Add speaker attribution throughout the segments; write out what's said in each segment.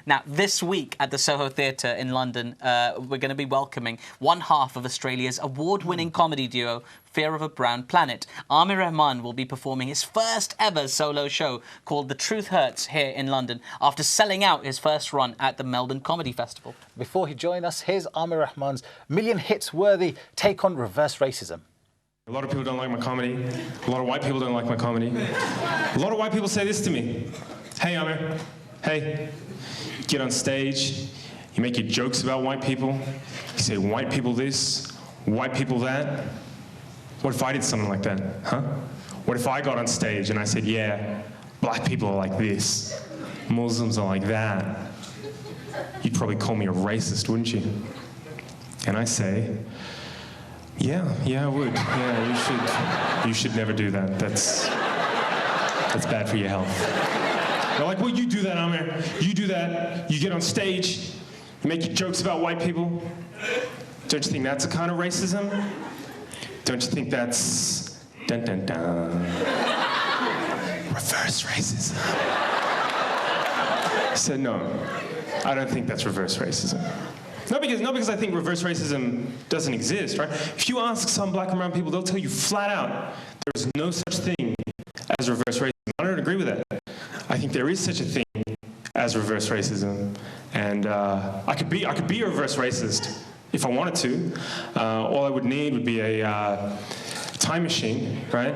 Speaker 1: Now, this week at the Soho Theatre in London, we're going to be welcoming one half of Australia's award-winning comedy duo, Fear of a Brown Planet. Aamer Rahman will be performing his first ever solo show called The Truth Hurts here in London after selling out his first run at the Melbourne Comedy Festival.
Speaker 2: Before he joins us, here's Aamer Rahman's million hits worthy take on reverse racism.
Speaker 3: A lot of people don't like my comedy. A lot of white people don't like my comedy. A lot of white people say this to me. Hey, Aamer. Hey. You get on stage, you make your jokes about white people. You say white people this, white people that. What if I did something like that, huh? What if I got on stage and I said, yeah, black people are like this, Muslims are like that. You'd probably call me a racist, wouldn't you? And I say, yeah, I would. Yeah, you should never do that. That's bad for your health. They're like, well, you do that, Aamer. You do that. You get on stage, you make your jokes about white people. Don't you think that's a kind of racism? Don't you think that's dun dun dun? Reverse racism. I said, no, I don't think that's reverse racism. Not because I think reverse racism doesn't exist, right? If you ask some black and brown people, they'll tell you flat out, there's no such thing as reverse racism. I don't agree with that. I think there is such a thing as reverse racism, and I could be a reverse racist if I wanted to. All I would need would be a time machine, right?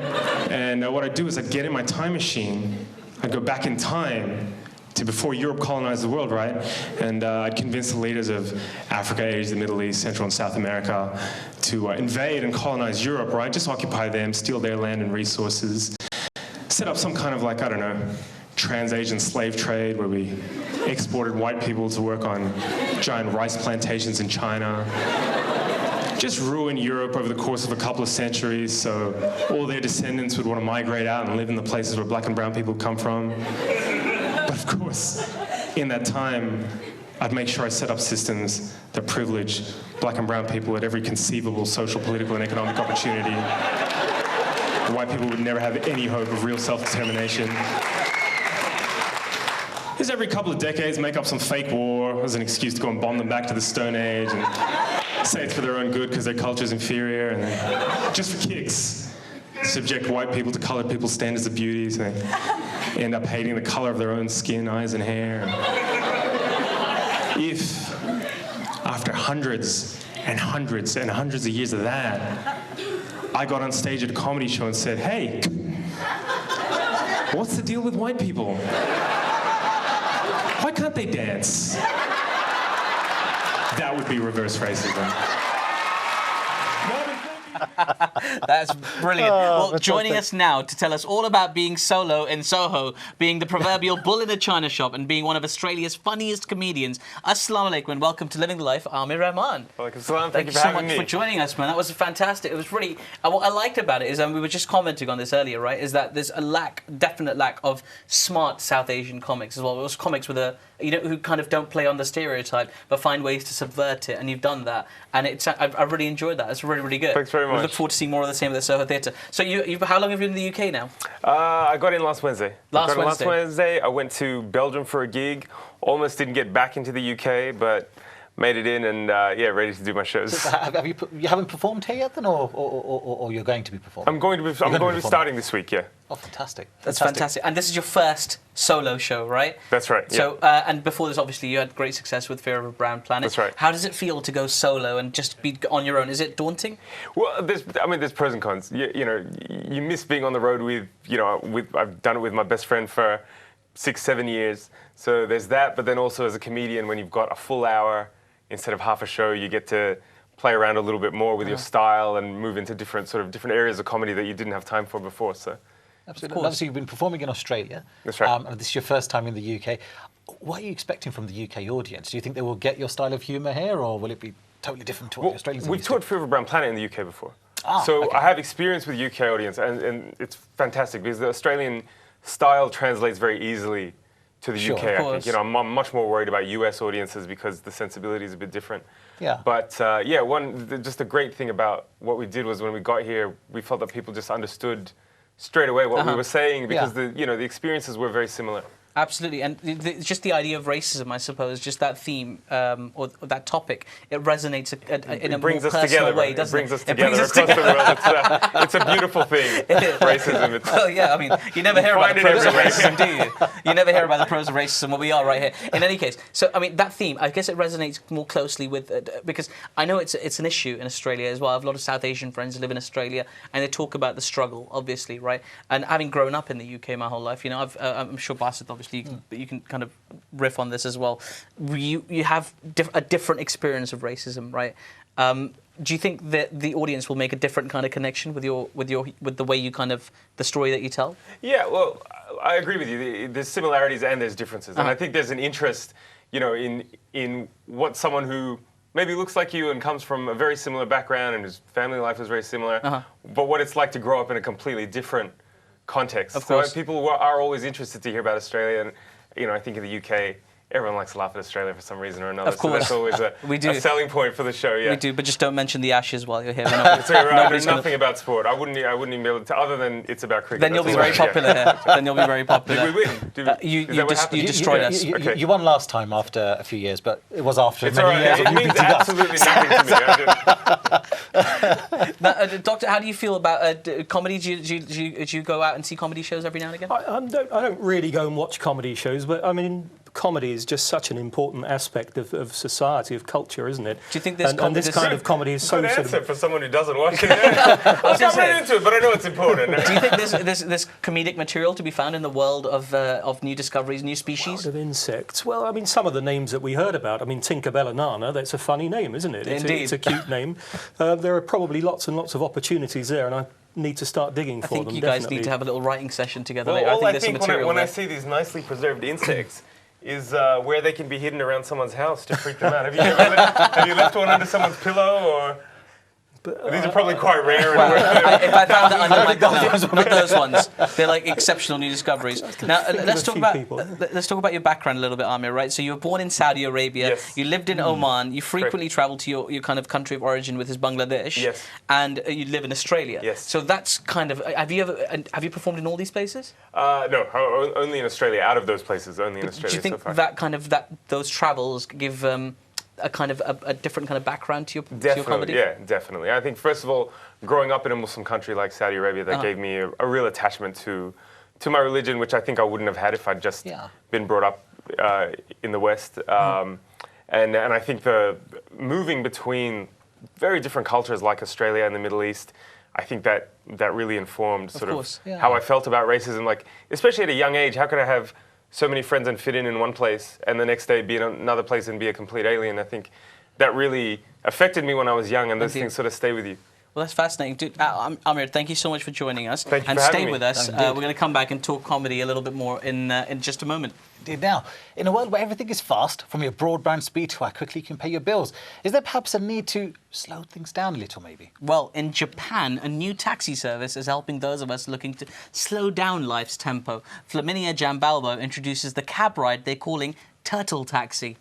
Speaker 3: And what I'd do is I'd get in my time machine, I'd go back in time to before Europe colonized the world, right? And I'd convince the leaders of Africa, Asia, the Middle East, Central and South America to invade and colonize Europe, right? Just occupy them, steal their land and resources, set up some kind of, like, I don't know, trans-Asian slave trade where we exported white people to work on giant rice plantations in China. Just ruin Europe over the course of a couple of centuries so all their descendants would want to migrate out and live in the places where black and brown people come from. But of course, in that time, I'd make sure I set up systems that privilege black and brown people at every conceivable social, political, and economic opportunity. White people would never have any hope of real self-determination. Just every couple of decades, make up some fake war as an excuse to go and bomb them back to the Stone Age and say it's for their own good because their culture's inferior, and then, just for kicks, subject white people to colored people's standards of beauty, so they end up hating the color of their own skin, eyes, and hair. If, after hundreds and hundreds and hundreds of years of that, I got on stage at a comedy show and said, hey, what's the deal with white people? Why can't they dance? That would be reverse racism.
Speaker 1: That's brilliant. Well, joining us now to tell us all about being solo in Soho, being the proverbial bull in a china shop, and being one of Australia's funniest comedians. Assalamu alaikum and welcome to Living the Life, Aamer Rahman.
Speaker 4: Walaikum salam. Thank you
Speaker 1: so much for joining us, man. That was fantastic. It was really. What I liked about it is, we were just commenting on this earlier, right? Is that there's a definite lack of smart South Asian comics as well. It was comics with who kind of don't play on the stereotype but find ways to subvert it, and you've done that, and I really enjoyed that. It's really, really good.
Speaker 4: Thanks very much.
Speaker 1: We look forward to seeing more of the same at the Soho Theatre. So how long have you been in the UK now?
Speaker 4: I got in last Wednesday.
Speaker 1: Last
Speaker 4: Wednesday. I went to Belgium for a gig. Almost didn't get back into the UK, but made it in and ready to do my shows.
Speaker 2: So you haven't performed here yet then, or you're going to be performing?
Speaker 4: I'm going to be starting this week, yeah.
Speaker 2: Oh, fantastic.
Speaker 1: That's fantastic. And this is your first solo show, right?
Speaker 4: That's right, yeah.
Speaker 1: So, and before this, obviously, you had great success with Fear of a Brown Planet.
Speaker 4: That's right.
Speaker 1: How does it feel to go solo and just be on your own? Is it daunting?
Speaker 4: Well, there's pros and cons. You miss being on the road I've done it with my best friend for 6-7 years. So there's that, but then also as a comedian, when you've got a full hour instead of half a show, you get to play around a little bit more with your style and move into different areas of comedy that you didn't have time for before. So.
Speaker 2: Absolutely. Obviously, you've been performing in Australia.
Speaker 4: That's right.
Speaker 2: And this is your first time in the UK. What are you expecting from the UK audience? Do you think they will get your style of humour here, or will it be totally different to what the Australians are
Speaker 4: We've
Speaker 2: used to?
Speaker 4: toured Fear of a Brown Planet in the UK before. So I have experience with the UK audience, and it's fantastic because the Australian style translates very easily to the UK. I think I'm much more worried about US audiences because the sensibility is a bit different.
Speaker 2: Yeah.
Speaker 4: But just a great thing about what we did was when we got here, we felt that people just understood straight away what we were saying because the experiences were very similar.
Speaker 1: Absolutely, and just the idea of racism, I suppose, just that theme or that topic, it resonates in a more personal way, doesn't it?
Speaker 4: It brings us together across the world. It's a beautiful thing, racism.
Speaker 1: Well, yeah, I mean, you never hear about the pros of racism, do you? You never hear about the pros of racism, well, we are right here. In any case, so, I mean, that theme, I guess it resonates more closely with, because I know it's an issue in Australia as well. I have a lot of South Asian friends who live in Australia, and they talk about the struggle, obviously, right? And having grown up in the UK my whole life, you know, I'm sure Bassett, obviously, you can kind of riff on this as well. You have a different experience of racism, right? Do you think that the audience will make a different kind of connection with the way you kind of the story that you tell?
Speaker 4: Yeah, well, I agree with you. There's similarities and there's differences, and I think there's an interest, you know, in what someone who maybe looks like you and comes from a very similar background and whose family life is very similar, but what it's like to grow up in a completely different context.
Speaker 1: Of course.
Speaker 4: So people are always interested to hear about Australia, and you know, I think in the UK, everyone likes to laugh at Australia for some reason or another.
Speaker 1: Of course.
Speaker 4: So that's always a selling point for the show. Yeah,
Speaker 1: we do, but just don't mention the Ashes while you're here.
Speaker 4: So I know nothing about sport. I wouldn't even be able to, other than it's about cricket.
Speaker 1: Then you'll be very popular here. Then you'll be very popular.
Speaker 4: Did we win?
Speaker 1: You destroyed us.
Speaker 2: You won last time after a few years, but it was after
Speaker 4: it's
Speaker 2: many
Speaker 4: all right.
Speaker 2: years.
Speaker 4: It means absolutely nothing to me.
Speaker 1: Now, Doctor, how do you feel about comedy? Do you go out and see comedy shows every now and again?
Speaker 5: I don't really go and watch comedy shows, but I mean, comedy is just such an important aspect of society, of culture, isn't it?
Speaker 1: Do you think this
Speaker 5: and this kind of comedy is so
Speaker 4: good
Speaker 5: sort
Speaker 4: answer
Speaker 5: of...
Speaker 4: for someone who doesn't watch it. I'll jump right into it, but I know it's important.
Speaker 1: Do you think there's comedic material to be found in the world of new discoveries, new species?
Speaker 5: World of insects. Well, I mean, some of the names that we heard about. I mean, Tinkerbell Nana, that's a funny name, isn't it?
Speaker 1: Indeed.
Speaker 5: It's a cute name. There are probably lots and lots of opportunities there, and I need to start digging for them.
Speaker 1: I think you guys need to have a little writing session together
Speaker 4: Well,
Speaker 1: later.
Speaker 4: all
Speaker 1: I think there's some material
Speaker 4: when I see these nicely preserved insects is where they can be hidden around someone's house to freak them out. Have you left one under someone's pillow, or? These are probably quite rare.
Speaker 1: If I found that under my pillow, not those ones. They're like exceptional new discoveries. Now, let's talk about your background a little bit, Aamer. Right? So you were born in Saudi Arabia.
Speaker 4: Yes.
Speaker 1: You lived in Oman. You frequently travelled to your kind of country of origin, which is Bangladesh.
Speaker 4: Yes.
Speaker 1: And you live in Australia.
Speaker 4: Yes.
Speaker 1: So that's kind of. Have you performed in all these places?
Speaker 4: No, only in Australia. Out of those places, only in Australia.
Speaker 1: Do you think
Speaker 4: so far.
Speaker 1: those travels give a kind of a different kind of background to your comedy?
Speaker 4: Yeah, definitely. I think, first of all, growing up in a Muslim country like Saudi Arabia, that gave me a real attachment to my religion, which I think I wouldn't have had if I'd just been brought up in the West. And I think the moving between very different cultures like Australia and the Middle East, I think that really informed sort of how I felt about racism. Like, especially at a young age, how could I have so many friends and fit in one place, and the next day be in another place and be a complete alien? I think that really affected me when I was young, and those things sort of stay with you.
Speaker 1: Well, that's fascinating. Dude, Aamer, thank you so much for joining us.
Speaker 4: Thank you
Speaker 1: and
Speaker 4: for
Speaker 1: stay
Speaker 4: having me.
Speaker 1: with us. We're going to come back and talk comedy a little bit more in just a moment.
Speaker 2: Indeed. Now, in a world where everything is fast, from your broadband speed to how quickly you can pay your bills, is there perhaps a need to slow things down a little, maybe?
Speaker 1: Well, in Japan, a new taxi service is helping those of us looking to slow down life's tempo. Flaminia Jambalbo introduces the cab ride they're calling Turtle Taxi.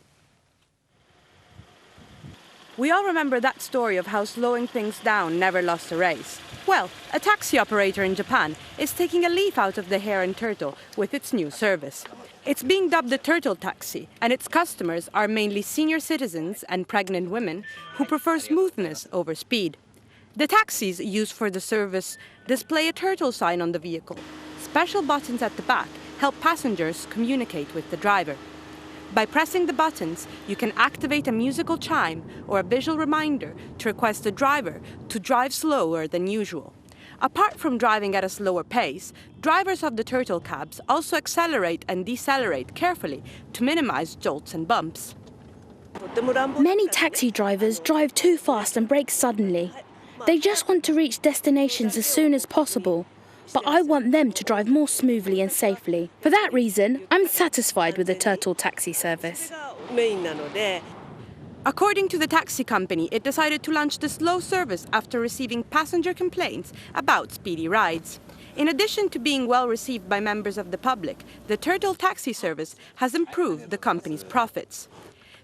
Speaker 6: We all remember that story of how slowing things down never lost a race. Well, a taxi operator in Japan is taking a leaf out of the hare and turtle with its new service. It's being dubbed the Turtle Taxi, and its customers are mainly senior citizens and pregnant women who prefer smoothness over speed. The taxis used for the service display a turtle sign on the vehicle. Special buttons at the back help passengers communicate with the driver. By pressing the buttons, you can activate a musical chime or a visual reminder to request the driver to drive slower than usual. Apart from driving at a slower pace, drivers of the turtle cabs also accelerate and decelerate carefully to minimize jolts and bumps.
Speaker 7: Many taxi drivers drive too fast and brake suddenly. They just want to reach destinations as soon as possible. But I want them to drive more smoothly and safely. For that reason, I'm satisfied with the Turtle Taxi service.
Speaker 6: According to the taxi company, it decided to launch the slow service after receiving passenger complaints about speedy rides. In addition to being well received by members of the public, the Turtle Taxi service has improved the company's profits.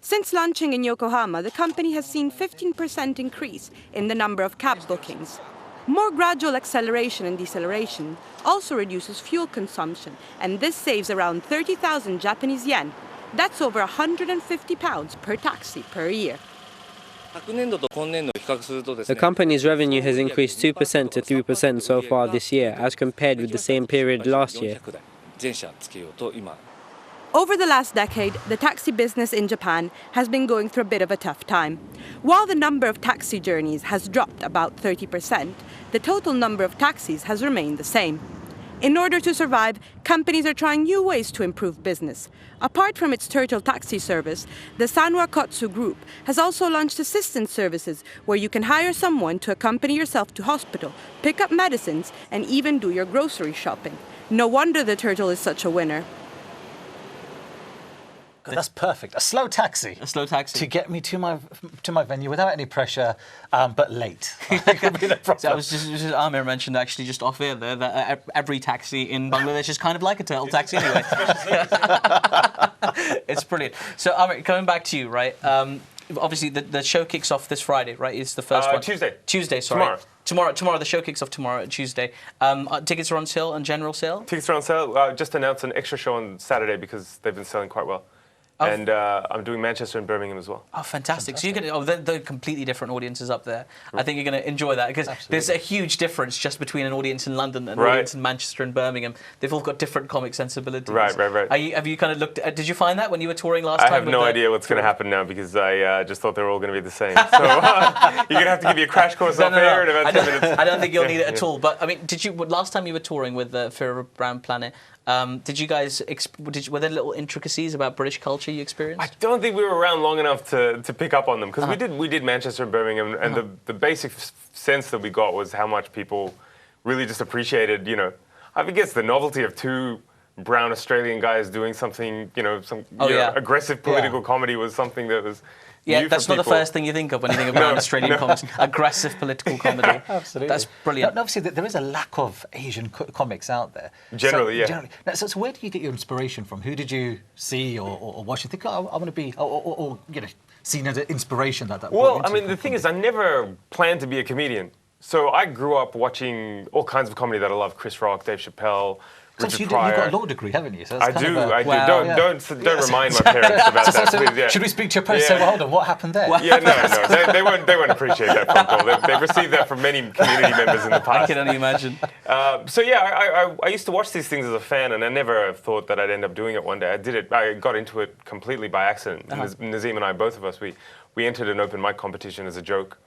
Speaker 6: Since launching in Yokohama, the company has seen 15% increase in the number of cab bookings. More gradual acceleration and deceleration also reduces fuel consumption, and this saves around 30,000 Japanese yen. That's over £150 per taxi per year.
Speaker 8: The company's revenue has increased 2% to 3% so far this year, as compared with the same period last year.
Speaker 6: Over the last decade, the taxi business in Japan has been going through a bit of a tough time. While the number of taxi journeys has dropped about 30%, the total number of taxis has remained the same. In order to survive, companies are trying new ways to improve business. Apart from its turtle taxi service, the Sanwa Kotsu Group has also launched assistance services where you can hire someone to accompany yourself to hospital, pick up medicines, and even do your grocery shopping. No wonder the turtle is such a winner.
Speaker 2: God, that's perfect. A slow taxi.
Speaker 1: A slow taxi.
Speaker 2: To get me to my venue without any pressure, but late. I think would be the problem.
Speaker 1: So I was just Aamer mentioned actually just off air there that every taxi in Bangladesh is kind of like a turtle taxi anyway. It's brilliant. So Aamer, coming back to you, right? Obviously the show kicks off this Friday, right? It's the first one.
Speaker 4: Tuesday.
Speaker 1: Tuesday, sorry.
Speaker 4: Tomorrow.
Speaker 1: Tomorrow. The show kicks off tomorrow, Tuesday. Tickets are on sale, on general sale?
Speaker 4: Tickets are on sale. Just announced an extra show on Saturday because they've been selling quite well. Oh. And I'm doing Manchester and Birmingham as well.
Speaker 1: Oh, fantastic. So you're going to, they're completely different audiences up there. I think you're going to enjoy that because there's a huge difference just between an audience in London and an audience in Manchester and Birmingham. They've all got different comic sensibilities.
Speaker 4: Right.
Speaker 1: Have you kind of looked at, did you find that when you were touring last time?
Speaker 4: I have no idea what's going to happen now because I just thought they were all going to be the same. So you're going to have to give me a crash course off air in about 10 minutes.
Speaker 1: I don't think you'll need it at all. But I mean, last time you were touring with Fear of a Brown Planet, did you guys, were there little intricacies about British culture you experienced?
Speaker 4: I don't think we were around long enough to pick up on them because we did Manchester and Birmingham, and the basic sense that we got was how much people really just appreciated, I think it's the novelty of two brown Australian guys doing something, aggressive political comedy was something that was
Speaker 1: Yeah, that's not the first thing you think of when you think about Australian comics. Aggressive political comedy.
Speaker 2: Absolutely.
Speaker 1: That's brilliant.
Speaker 2: No, obviously, there is a lack of Asian comics out there.
Speaker 4: Generally, yeah.
Speaker 2: Now, so where do you get your inspiration from? Who did you see or watch and think, I want to be, or seen as an inspiration that
Speaker 4: Well, I mean, the thing is, I never planned to be a comedian. So I grew up watching all kinds of comedy that I love. Chris Rock, Dave Chappelle, Richard Pryor.
Speaker 2: You've got a law degree, haven't you? So
Speaker 4: I do.
Speaker 1: Wow.
Speaker 4: Don't remind my parents about that, please. Yeah.
Speaker 2: Should we speak to your parents and say, well, hold on, what happened there?
Speaker 4: Yeah, no. They won't appreciate that phone call. They've received that from many community members in the past.
Speaker 1: I can only imagine.
Speaker 4: So yeah, I used to watch these things as a fan, and I never thought that I'd end up doing it one day. I did it. I got into it completely by accident. Nazim and I, both of us, we entered an open mic competition as a joke,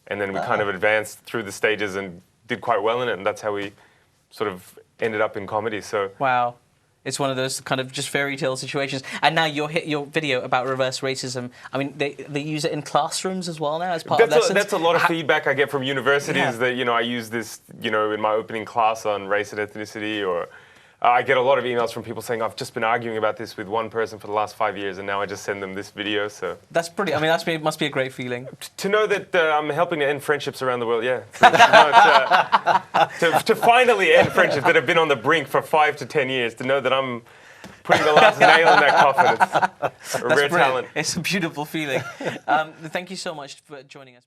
Speaker 4: and then we kind of advanced through the stages and did quite well in it, and that's how we sort of ended up in comedy. So
Speaker 1: wow, it's one of those kind of just fairy tale situations. And now your video about reverse racism. I mean, they use it in classrooms as well now as part of lessons.
Speaker 4: That's a lot of feedback I get from universities that I use this in my opening class on race and ethnicity, or I get a lot of emails from people saying I've just been arguing about this with one person for the last 5 years, and now I just send them this video. So
Speaker 1: that's pretty. I mean, must be a great feeling
Speaker 4: to know that I'm helping to end friendships around the world. Yeah, to finally end friendships that have been on the brink for 5 to 10 years. To know that I'm putting the last nail in that coffin. It's a rare talent.
Speaker 1: It's a beautiful feeling. Thank you so much for joining us.